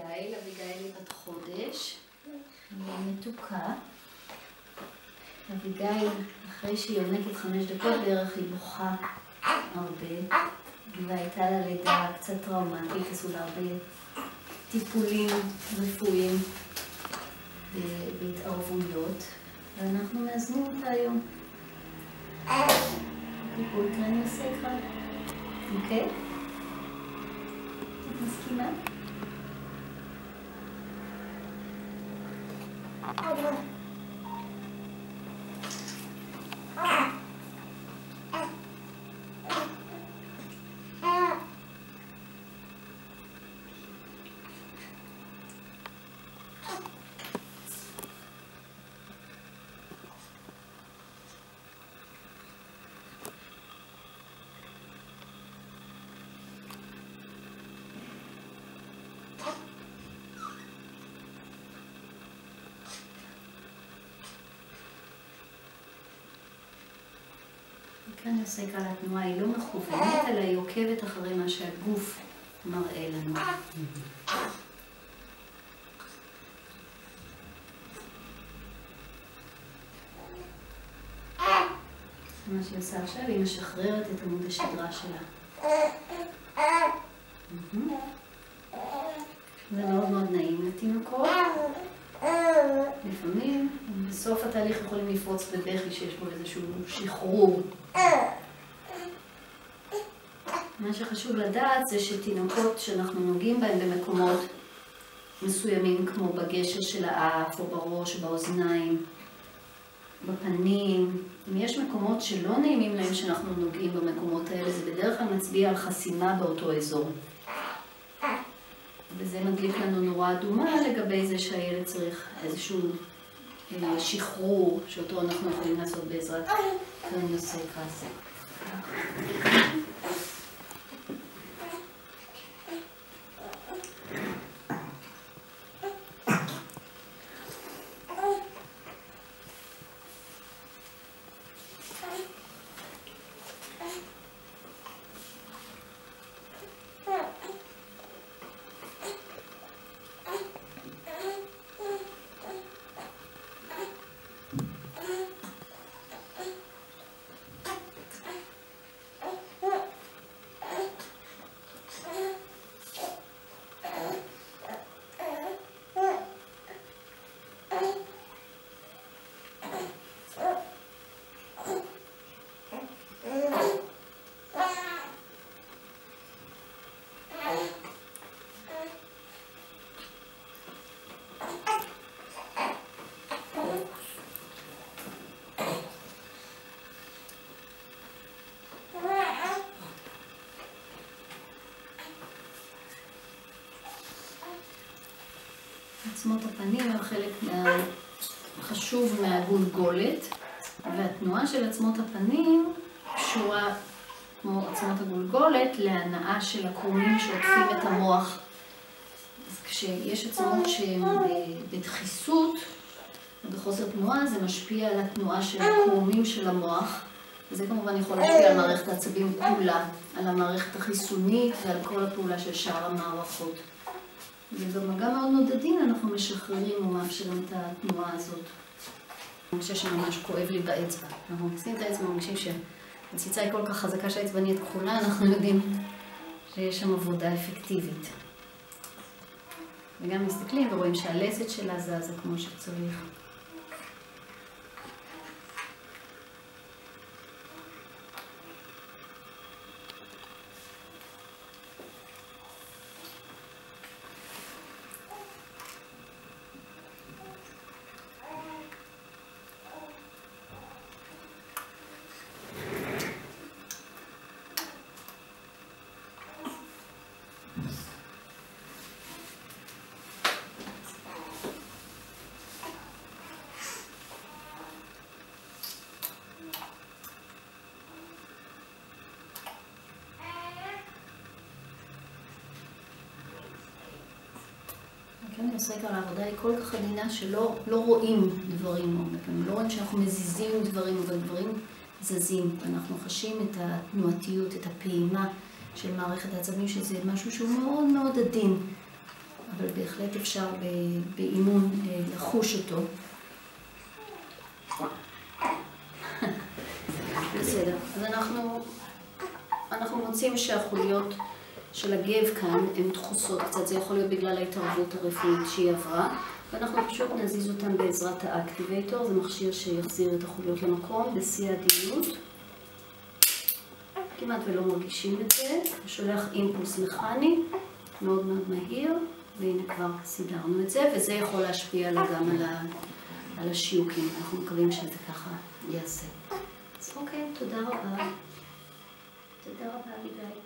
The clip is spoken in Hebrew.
אביגיל. אביגיל היא בת חודש, היא מתוקה. אביגיל, אחרי שהיא יונקת 5 דקות בערך, היא בוכה הרבה. והייתה לה לידה קצת טראומטית, עשו לה הרבה טיפולים רפואיים והתערבויות, ואנחנו מאזנים אותה היום. טיפול קרני עושה אחד. אוקיי? את מסכימה? כאן עושה כאן התנועה, היא לא מכוונת, אלא היא עוקבת אחרי מה שהגוף מראה לנו. מה שהיא עושה עכשיו, היא משחררת את עמוד השדרה שלה. זה מאוד מאוד נעים לתינוקות. לפעמים, בסוף התהליך יכולים לפרוץ בבכי שיש בו איזשהו שחרור. מה שחשוב לדעת זה שתינוקות שאנחנו נוגעים בהם במקומות מסוימים, כמו בגשר של האף, או בראש, או באוזניים, בפנים, אם יש מקומות שלא נעימים להם שאנחנו נוגעים במקומות האלה, זה בדרך כלל מצביע על חסימה באותו אזור. וזה מדליק לנו נורה אדומה לגבי זה שהילד צריך איזשהו שחרור, שאותו אנחנו יכולים לעשות בעזרת קרניוסי קרסי. עצמות הפנים הם חלק חשוב מהגולגולת, והתנועה של עצמות הפנים קשורה, כמו עצמות הגולגולת, להנאה של הקרומים שעוטפים את המוח. אז כשיש עצמות שהן בדחיסות ובחוסר תנועה, זה משפיע על התנועה של הקרומים של המוח, וזה כמובן יכול להשפיע על מערכת העצבים כולה, על המערכת החיסונית ועל כל הפעולה של שאר המערכות. ובמגע מאוד נודדים אנחנו משחררים ומאפשרים את התנועה הזאת. אני חושב שממש כואב לי באצבע. אנחנו עושים את האצבע, מרגישים שהציצה היא כל כך חזקה שהאצבע נהיית כחולה, אנחנו יודעים שיש שם עבודה אפקטיבית. וגם מסתכלים ורואים שהלסת שלה זזה כמו שצריך. אני עושה כאן העבודה היא כל כך עדינה שלא רואים דברים, לא רואים שאנחנו מזיזים דברים, אבל דברים זזים. אנחנו חשים את התנועתיות, את הפעימה של מערכת העצבים, שזה משהו שהוא מאוד מאוד עדין. אבל בהחלט אפשר באימון לחוש אותו. בסדר, אז אנחנו מוצאים שהחוליות של הגב כאן הן דחוסות קצת, זה יכול להיות בגלל ההתערבות הרפואית שהיא עברה, ואנחנו פשוט נזיז אותן בעזרת האקטיבייטור, זה מכשיר שיחזיר את החוליות למקום בשיא העדינות. כמעט ולא מרגישים את זה, שולח אימפולס מכני, מאוד מאוד מהיר, והנה כבר סידרנו את זה, וזה יכול להשפיע גם על השיוקים, אנחנו מקווים שזה ככה יעשה. אז אוקיי, תודה רבה. תודה רבה, אביגיל.